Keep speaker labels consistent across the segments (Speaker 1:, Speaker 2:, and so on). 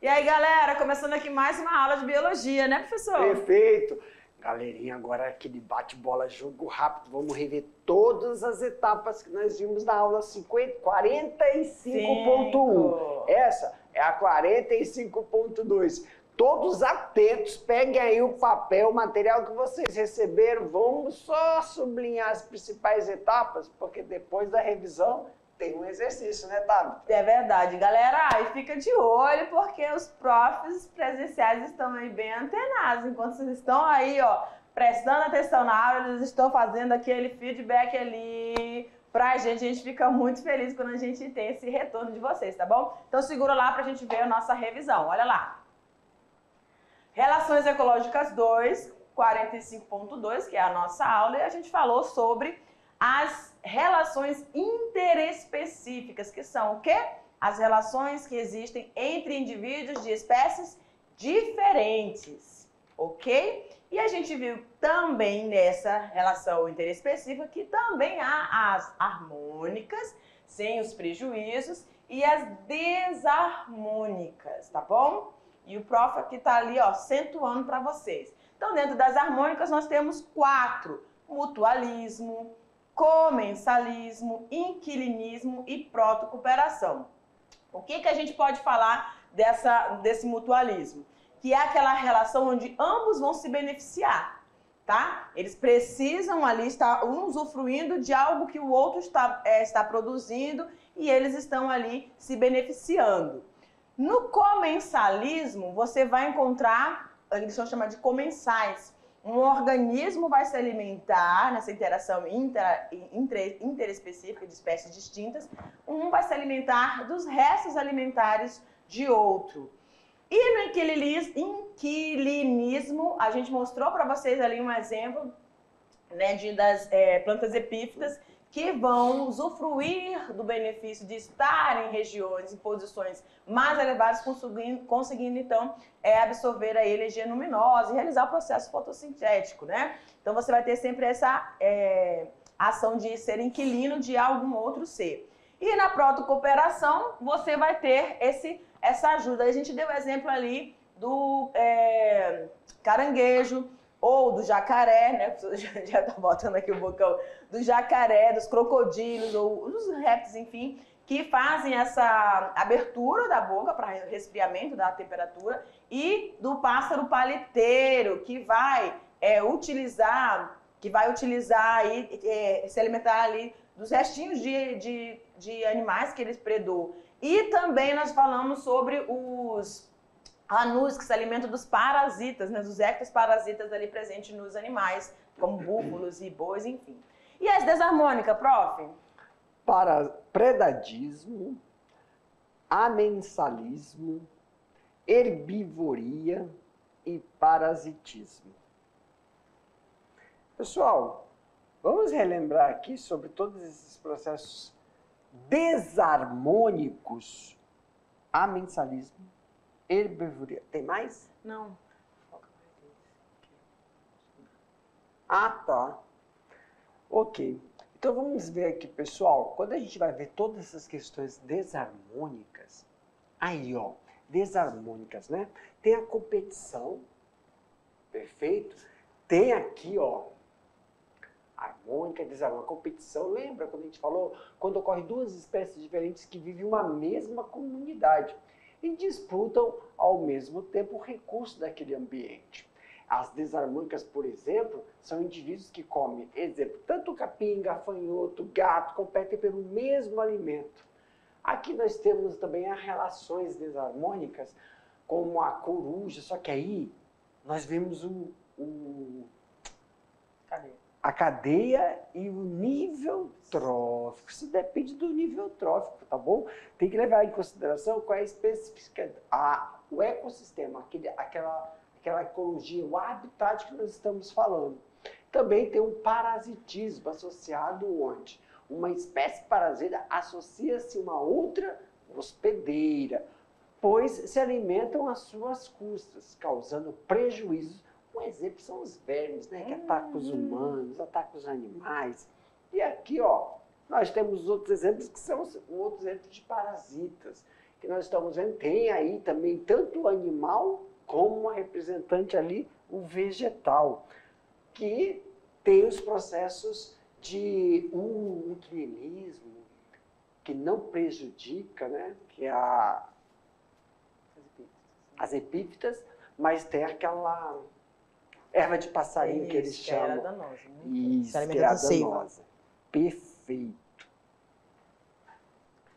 Speaker 1: E aí, galera, começando aqui mais uma aula de biologia, né, professor?
Speaker 2: Perfeito! Galerinha, agora aquele bate-bola, jogo rápido, vamos rever todas as etapas que nós vimos na aula 45.1. Essa é a 45.2. Todos atentos, peguem aí o papel, o material que vocês receberam, vamos só sublinhar as principais etapas, porque depois da revisão tem um exercício, né, Tabita?
Speaker 1: É verdade, galera. E fica de olho, porque os profs presenciais estão aí bem antenados. Enquanto vocês estão aí, ó, prestando atenção na aula, eles estão fazendo aquele feedback ali pra gente. A gente fica muito feliz quando a gente tem esse retorno de vocês, tá bom? Então segura lá pra gente ver a nossa revisão. Olha lá. Relações Ecológicas 2, 45.2, que é a nossa aula, e a gente falou sobre as relações interespecíficas, que são o quê? As relações que existem entre indivíduos de espécies diferentes, ok? E a gente viu também nessa relação interespecífica que também há as harmônicas, sem os prejuízos, e as desarmônicas, tá bom? E o prof aqui tá ali, ó, acentuando para vocês. Então, dentro das harmônicas, nós temos 4: mutualismo, comensalismo, inquilinismo e protocooperação. O que a gente pode falar desse mutualismo? Que é aquela relação onde ambos vão se beneficiar, tá? Eles precisam ali estar usufruindo de algo que o outro está produzindo e eles estão ali se beneficiando. No comensalismo, você vai encontrar, eles vão chamar de comensais. Um organismo vai se alimentar nessa interação interespecífica de espécies distintas, um vai se alimentar dos restos alimentares de outro. E no inquilinismo, a gente mostrou para vocês ali um exemplo, né, das plantas epífitas, que vão usufruir do benefício de estar em regiões, em posições mais elevadas, conseguindo então absorver a energia luminosa e realizar o processo fotossintético, né? Então você vai ter sempre essa ação de ser inquilino de algum outro ser. E na protocooperação você vai ter essa ajuda. A gente deu o exemplo ali do caranguejo, ou do jacaré, né? Já tá botando aqui o bocão, do jacaré, dos crocodilos, ou dos répteis, enfim, que fazem essa abertura da boca para resfriamento da temperatura, e do pássaro paliteiro, que vai utilizar e se alimentar ali dos restinhos de animais que eles predou. E também nós falamos sobre os anus, que se alimentam dos parasitas, né, dos ectoparasitas ali presentes nos animais, como búfalos e bois, enfim. E as desarmônicas, prof?
Speaker 2: Para predadismo, amensalismo, herbivoria e parasitismo. Pessoal, vamos relembrar aqui sobre todos esses processos desarmônicos. Amensalismo, herbivoria. Tem mais?
Speaker 1: Não.
Speaker 2: Ah, tá. Ok. Então vamos ver aqui, pessoal. Quando a gente vai ver todas essas questões desarmônicas, aí, ó, desarmônicas, né? Tem a competição, perfeito? Tem aqui, ó, harmônica, desarmônica, competição. Lembra quando a gente falou? Quando ocorre duas espécies diferentes que vivem uma mesma comunidade e disputam ao mesmo tempo o recurso daquele ambiente. As desarmônicas, por exemplo, são indivíduos que comem, exemplo, tanto capim, gafanhoto, gato, competem pelo mesmo alimento. Aqui nós temos também as relações desarmônicas, como a coruja, só que aí nós vemos a cadeia e o nível trófico. Isso depende do nível trófico, tá bom? Tem que levar em consideração qual é a especificidade, o ecossistema, aquela ecologia, o habitat que nós estamos falando. Também tem um parasitismo associado onde uma espécie parasita associa-se a uma outra hospedeira, pois se alimentam às suas custas, causando prejuízos. Um exemplo são os vermes, né, que atacam os humanos, atacam os animais. E aqui, ó, nós temos outros exemplos que são outros exemplos de parasitas, que nós estamos vendo, tem aí também tanto o animal como a representante ali, o vegetal, que tem os processos de um nutricionismo que não prejudica, né? Que é as epífitas, mas tem aquela erva de passarinho que eles chamam.
Speaker 1: Que era danosa, né?
Speaker 2: Isso, que é a danosa. Perfeito.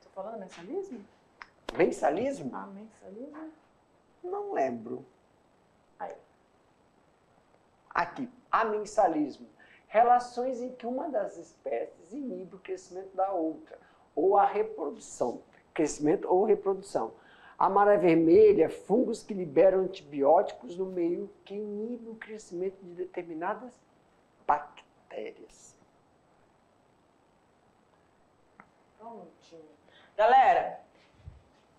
Speaker 1: Estou falando mensalismo?
Speaker 2: Mensalismo?
Speaker 1: Ah, mensalismo?
Speaker 2: Não lembro.
Speaker 1: Aí.
Speaker 2: Aqui, amensalismo. Relações em que uma das espécies inibe o crescimento da outra, ou a reprodução. Crescimento ou reprodução. A maré vermelha, fungos que liberam antibióticos no meio que inibem o crescimento de determinadas bactérias.
Speaker 1: Prontinho. Galera,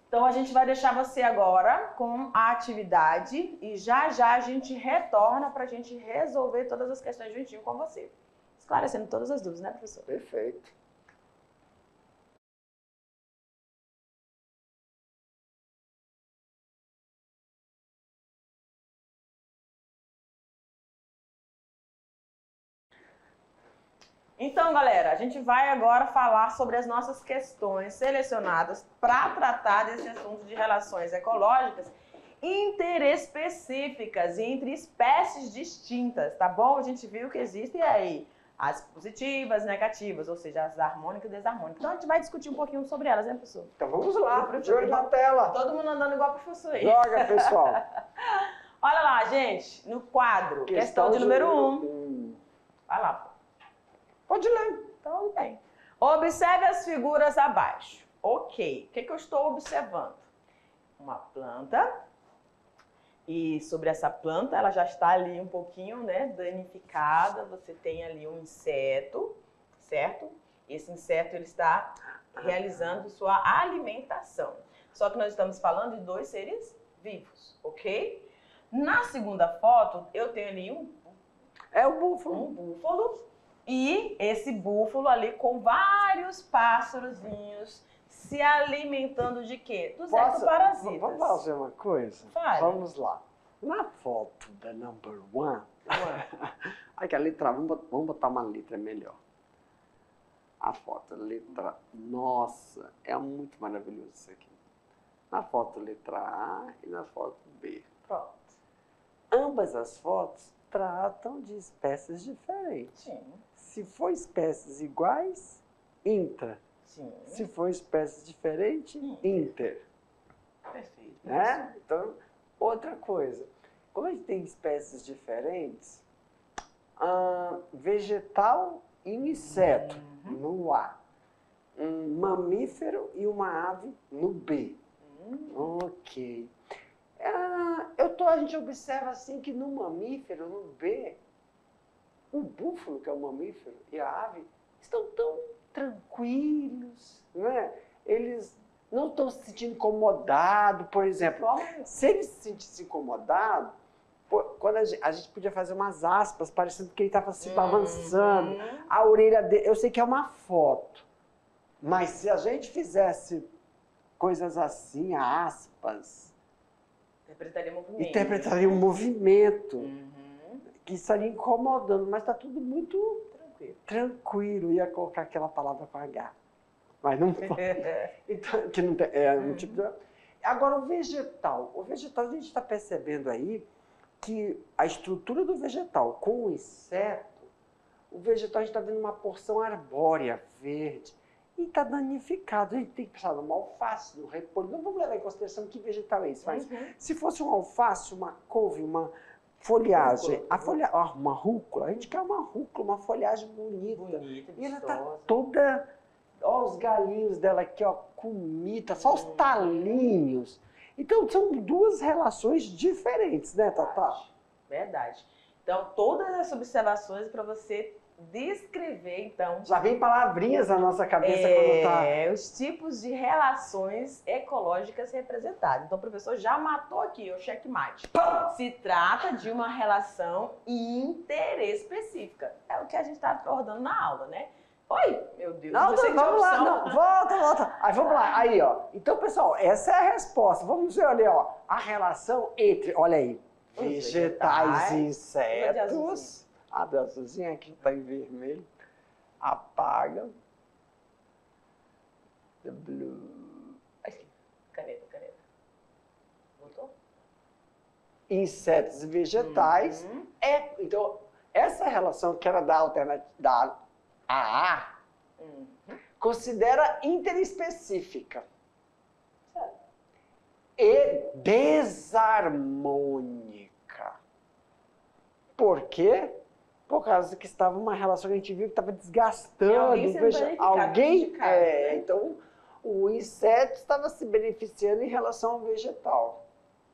Speaker 1: então a gente vai deixar você agora com a atividade e já a gente retorna para a gente resolver todas as questões juntinho com você. Esclarecendo todas as dúvidas, né, professor?
Speaker 2: Perfeito.
Speaker 1: Então, galera, a gente vai agora falar sobre as nossas questões selecionadas para tratar desse assunto de relações ecológicas interespecíficas entre espécies distintas, tá bom? A gente viu que existem aí as positivas, negativas, ou seja, as harmônicas e desarmônicas. Então, a gente vai discutir um pouquinho sobre elas, né, professor?
Speaker 2: Então vamos lá, de olho na tela.
Speaker 1: Todo mundo andando igual o professor aí.
Speaker 2: Joga, pessoal.
Speaker 1: Olha lá, gente, no quadro, questão de número 1. Vai lá, pô.
Speaker 2: Pode ler.
Speaker 1: Então, bem. Observe as figuras abaixo. Ok. O que eu estou observando? Uma planta. E sobre essa planta, ela já está ali um pouquinho, né, danificada. Você tem ali um inseto, certo? Esse inseto, ele está realizando sua alimentação. Só que nós estamos falando de 2 seres vivos, ok? Na segunda foto, eu tenho ali
Speaker 2: É o búfalo.
Speaker 1: um búfalo. E esse búfalo ali com vários pássarozinhos se alimentando de quê? Dos ectoparasitas.
Speaker 2: Vamos fazer uma coisa?
Speaker 1: Fale.
Speaker 2: Vamos lá. Na foto da number 1, aqui a letra, vamos botar uma letra melhor. A foto, letra, nossa, é muito maravilhoso isso aqui. Na foto letra A e na foto B.
Speaker 1: Pronto.
Speaker 2: Ambas as fotos tratam de espécies diferentes.
Speaker 1: Sim.
Speaker 2: Se for espécies iguais, intra.
Speaker 1: Sim.
Speaker 2: Se for espécies diferentes, inter.
Speaker 1: Perfeito.
Speaker 2: Né? Então, outra coisa. Como a gente tem espécies diferentes, vegetal e inseto no A. Um mamífero e uma ave no B. Ok. A gente observa assim que no mamífero, no B, o búfalo, que é o mamífero, e a ave estão tão tranquilos, né? Eles não estão se sentindo incomodados, por exemplo. Se eles se sentissem incomodados, quando a gente podia fazer umas aspas, parecendo que ele estava se balançando. A orelha dele, eu sei que é uma foto, mas se a gente fizesse coisas assim, aspas, interpretaria um movimento. Que estaria incomodando, mas está tudo muito tranquilo. Ia colocar aquela palavra com H, mas não pode. Então, que não tem, um tipo de... Agora, o vegetal a gente está percebendo aí que a estrutura do vegetal com o inseto, o vegetal a gente está vendo uma porção arbórea, verde, e está danificado. A gente tem que pensar numa alface, no repolho. Não vamos levar em consideração que vegetal é esse, mas se fosse uma alface, uma couve, uma folhagem, uma rúcula, a gente quer uma rúcula, uma folhagem bonita. E ela está toda, ó, os galinhos dela aqui, ó, comida, só os talinhos. Então, são 2 relações diferentes, né, Tatá?
Speaker 1: Verdade. Então, todas essas observações para você descrever, então...
Speaker 2: Já vem palavrinhas na nossa cabeça quando tá...
Speaker 1: os tipos de relações ecológicas representadas. Então, o professor já matou aqui o checkmate. Se trata de uma relação interespecífica. É o que a gente está abordando na aula, né? Oi, meu Deus.
Speaker 2: Não,
Speaker 1: você tinha
Speaker 2: vamos lá,
Speaker 1: opção.
Speaker 2: não, volta. Aí vamos lá, aí ó. Então, pessoal, essa é a resposta. Vamos ver ali, ó, a relação entre, olha aí,
Speaker 1: Os
Speaker 2: vegetais e
Speaker 1: vegetais. De azulzinho.
Speaker 2: insetos. A do azulzinho aqui está em vermelho. Apaga. The blue.
Speaker 1: Aqui, caneta. Voltou?
Speaker 2: Insetos e vegetais.
Speaker 1: Uhum.
Speaker 2: Então, essa relação que era da alternativa da AA,
Speaker 1: Uhum.
Speaker 2: considera interespecífica
Speaker 1: Certo.
Speaker 2: e desarmônica. Por quê? Por causa que estava uma relação que a gente viu que estava desgastando.
Speaker 1: E alguém sendo beneficiado, prejudicado, né?
Speaker 2: Então o inseto estava se beneficiando em relação ao vegetal.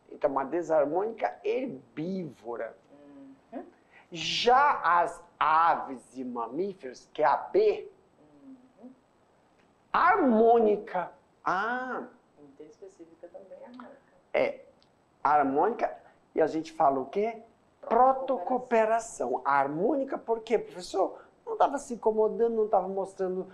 Speaker 2: Então, uma desarmônica herbívora.
Speaker 1: Uhum.
Speaker 2: Já as aves e mamíferos, que é a B,
Speaker 1: Uhum.
Speaker 2: harmônica.
Speaker 1: Interespecífica também é harmônica.
Speaker 2: Harmônica, e a gente fala o quê? Protocooperação. A harmônica, por quê, professor? Não estava se incomodando, não estava mostrando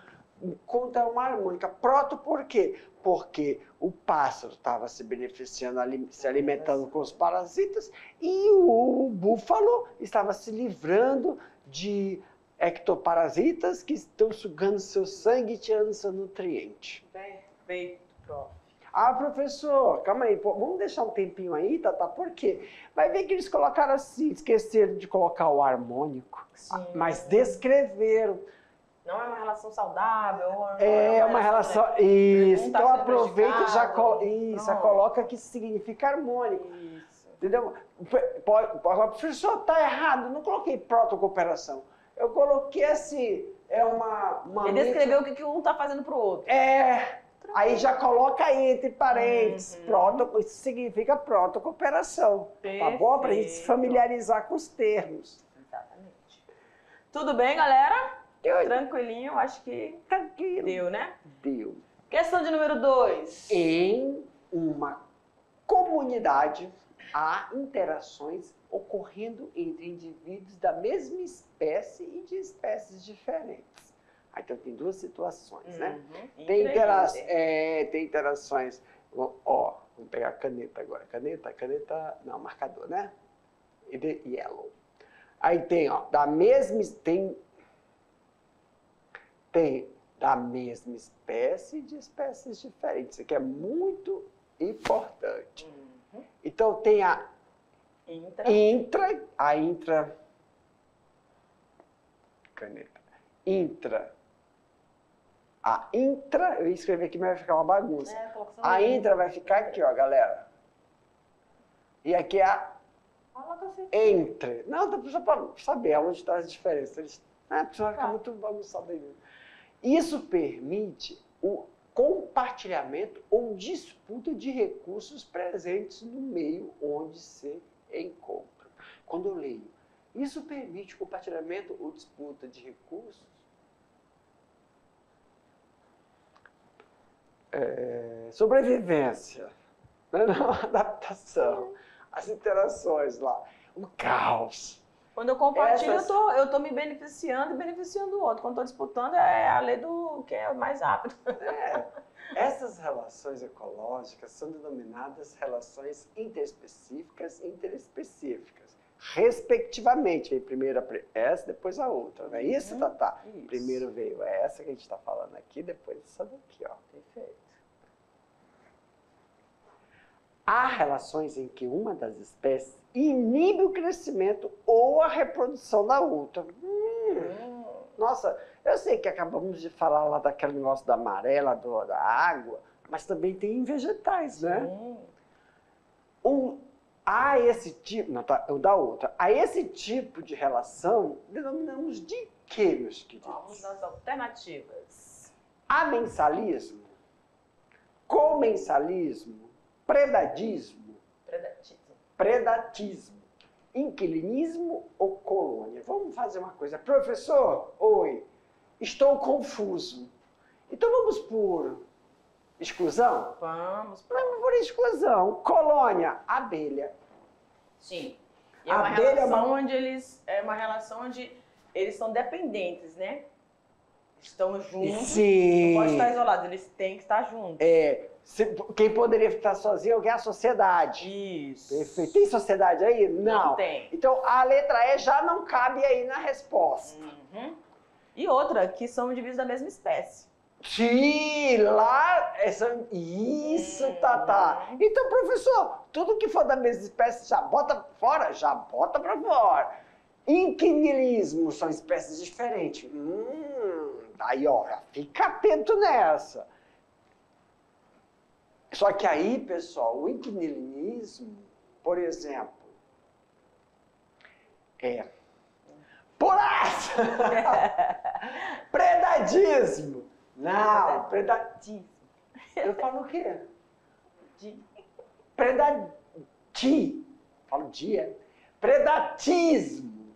Speaker 2: quanto é uma harmônica. Proto, por quê? Porque o pássaro estava se beneficiando, se alimentando com os parasitas, e o búfalo estava se livrando de ectoparasitas que estão sugando seu sangue e tirando seu nutriente.
Speaker 1: Perfeito, prof.
Speaker 2: Ah, professor, calma aí, pô, vamos deixar um tempinho aí, Tata, por quê? Vai ver que eles colocaram assim, esqueceram de colocar o harmônico,
Speaker 1: Sim.
Speaker 2: mas descreveram.
Speaker 1: Não é uma relação saudável.
Speaker 2: É uma relação, isso,
Speaker 1: Um tá
Speaker 2: então
Speaker 1: sendo
Speaker 2: aproveita e já,
Speaker 1: prejudicado.
Speaker 2: já coloca que significa harmônico,
Speaker 1: Isso.
Speaker 2: entendeu? Professor, tá errado, não coloquei protocooperação, eu coloquei assim, é uma
Speaker 1: Ele descreveu o que um tá fazendo pro outro.
Speaker 2: Aí já coloca aí entre parênteses,
Speaker 1: Uhum.
Speaker 2: isso significa protocooperação, tá bom? Para a gente se familiarizar com os termos.
Speaker 1: Exatamente. Tudo bem, galera?
Speaker 2: Eu-
Speaker 1: Tranquilinho, acho que
Speaker 2: Tranquilo.
Speaker 1: deu, né?
Speaker 2: Deu.
Speaker 1: Questão de número 2.
Speaker 2: Em uma comunidade, há interações ocorrendo entre indivíduos da mesma espécie e de espécies diferentes. Aí, então tem duas situações, né? Tem interações. Ó, vamos pegar a caneta agora. Caneta, não, marcador, né? E the yellow. Aí tem, ó, tem da mesma espécie de espécies diferentes. Isso aqui é muito importante. Então tem a eu ia escrever aqui, mas vai ficar uma bagunça. A intra vai ficar aqui, ó, galera. E aqui é a entre. Não, só para saber onde está as diferenças. Vai ficar muito bagunçado aí. Isso permite o compartilhamento ou disputa de recursos presentes no meio onde se encontra. Quando eu leio, isso permite o compartilhamento ou disputa de recursos. Sobrevivência, não, adaptação, as interações lá, o caos.
Speaker 1: Quando eu compartilho, eu tô me beneficiando e beneficiando o outro. Quando estou disputando, é a lei do que é mais rápido.
Speaker 2: Essas relações ecológicas são denominadas relações interespecíficas e interespecíficas, respectivamente. Aí primeiro essa, depois a outra, não é isso, Tatá?
Speaker 1: Isso.
Speaker 2: Primeiro veio essa que a gente está falando aqui, depois essa daqui, ó.
Speaker 1: Perfeito.
Speaker 2: Há relações em que uma das espécies inibe o crescimento ou a reprodução da outra. Nossa, eu sei que acabamos de falar lá daquele negócio da amarela, da água, mas também tem em vegetais, né? Há esse tipo, não, tá, da outra, há esse tipo de relação, denominamos de quê, meus queridos?
Speaker 1: Vamos nas alternativas.
Speaker 2: Amensalismo, comensalismo, predatismo, inquilinismo ou colônia. Vamos fazer uma coisa. Professor, oi, estou confuso. Então vamos por exclusão?
Speaker 1: Vamos
Speaker 2: por exclusão. Colônia, abelha.
Speaker 1: Sim. E é uma relação onde eles são dependentes, né? estão juntos,
Speaker 2: Sim.
Speaker 1: não pode estar isolados, eles têm que estar juntos.
Speaker 2: Quem poderia estar sozinho é alguém, a sociedade.
Speaker 1: Isso.
Speaker 2: Perfeito. Tem sociedade aí? Não.
Speaker 1: Não tem.
Speaker 2: Então, a letra E já não cabe aí na resposta.
Speaker 1: E outra, que são indivíduos da mesma espécie.
Speaker 2: Sim, lá... Isso, Tatá. Então, professor, tudo que for da mesma espécie já bota fora? Já bota pra fora. Inquilinismo são espécies diferentes. Aí, ó, fica atento nessa. Só que aí, pessoal, o inquilinismo, por exemplo, predadismo. Não,
Speaker 1: Predadismo.
Speaker 2: Eu falo o quê? Falo dia. Predatismo.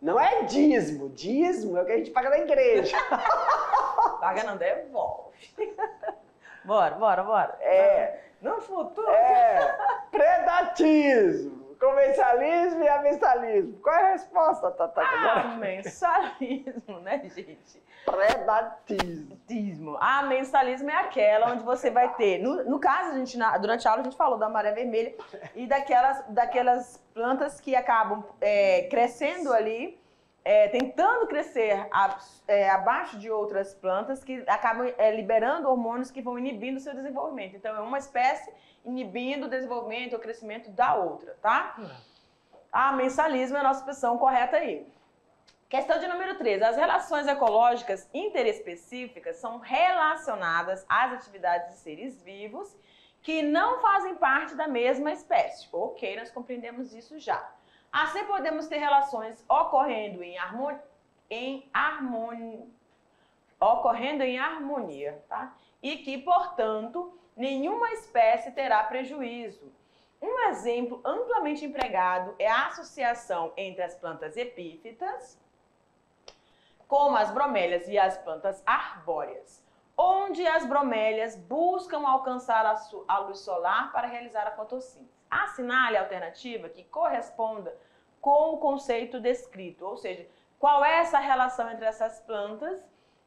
Speaker 2: Não é dízimo. Dízimo é o que a gente paga na igreja.
Speaker 1: Paga não, devolve. Bora. No futuro.
Speaker 2: Predatismo. Convencionalismo e amensalismo. Qual é a resposta, Tatá?
Speaker 1: Amensalismo, né, gente?
Speaker 2: Predatismo.
Speaker 1: Amensalismo é aquela onde você vai ter... No caso, durante a aula a gente falou da maré vermelha e daquelas plantas que acabam crescendo ali, tentando crescer abaixo de outras plantas que acabam liberando hormônios que vão inibindo o seu desenvolvimento. Então, é uma espécie inibindo o desenvolvimento ou crescimento da outra, tá? Amensalismo é a nossa expressão correta aí. Questão de número 3. As relações ecológicas interespecíficas são relacionadas às atividades de seres vivos que não fazem parte da mesma espécie. Ok, nós compreendemos isso já. Assim, podemos ter relações ocorrendo em harmonia, tá? E que, portanto, nenhuma espécie terá prejuízo. Um exemplo amplamente empregado é a associação entre as plantas epífitas, como as bromélias e as plantas arbóreas, onde as bromélias buscam alcançar a luz solar para realizar a fotossíntese. Assinale a alternativa que corresponda com o conceito descrito, ou seja, qual é essa relação entre essas plantas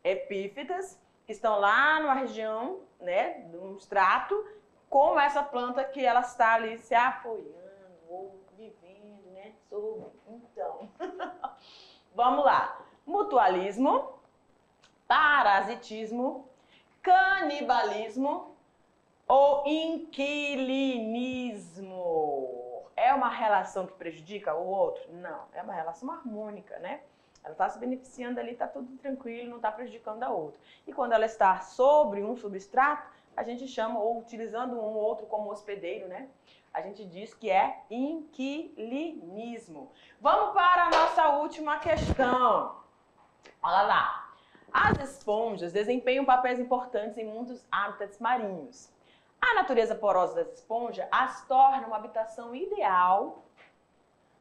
Speaker 1: epífitas, que estão lá numa região, né, num estrato, com essa planta que ela está ali se apoiando, ou vivendo, né, sobre. Então, vamos lá. Mutualismo, parasitismo, canibalismo ou inquilinismo. É uma relação que prejudica o outro? Não, é uma relação harmônica, né? Ela está se beneficiando ali, está tudo tranquilo, não está prejudicando a outra. E quando ela está sobre um substrato, a gente chama, ou utilizando um ou outro como hospedeiro, né? A gente diz que é inquilinismo. Vamos para a nossa última questão. Olha lá. As esponjas desempenham papéis importantes em muitos hábitats marinhos. A natureza porosa das esponjas as torna uma habitação ideal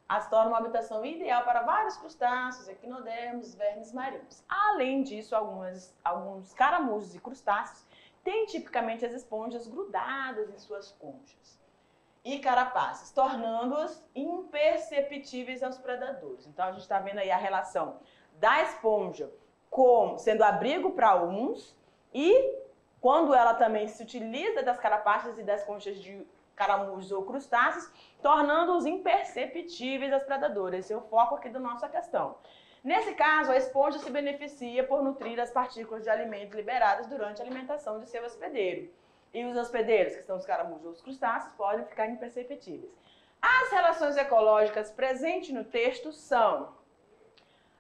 Speaker 1: para vários crustáceos, equinodermos, vermes marinhos. Além disso, alguns caramujos e crustáceos têm tipicamente as esponjas grudadas em suas conchas e carapaças, tornando-as imperceptíveis aos predadores. Então, a gente está vendo aí a relação da esponja sendo abrigo para uns e quando ela também se utiliza das carapaças e das conchas de caramujos ou crustáceos, tornando-os imperceptíveis aos predadores. Esse é o foco aqui da nossa questão. Nesse caso, a esponja se beneficia por nutrir as partículas de alimento liberadas durante a alimentação de seu hospedeiro. E os hospedeiros, que são os caramujos ou os crustáceos, podem ficar imperceptíveis. As relações ecológicas presentes no texto são...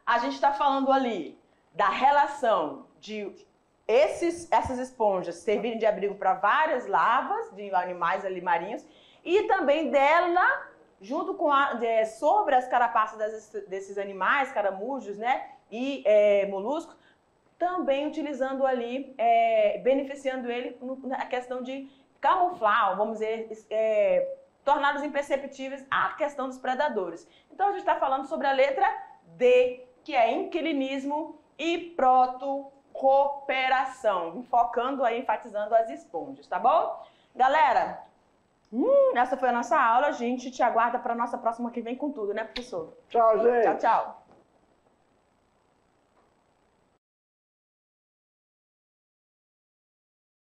Speaker 1: A gente está falando ali da relação de essas esponjas servirem de abrigo para várias larvas de animais ali marinhos e também dela, junto com sobre as carapaças desses animais, caramujos, né, e moluscos, também utilizando ali, beneficiando ele na questão de camuflar, vamos dizer, torná-los imperceptíveis à questão dos predadores. Então a gente está falando sobre a letra D, que é inquilinismo e protocooperação, focando aí, enfatizando as esponjas, tá bom? Galera, essa foi a nossa aula, a gente te aguarda para a nossa próxima que vem com tudo, né, professor?
Speaker 2: Tchau, gente!
Speaker 1: Tchau, tchau!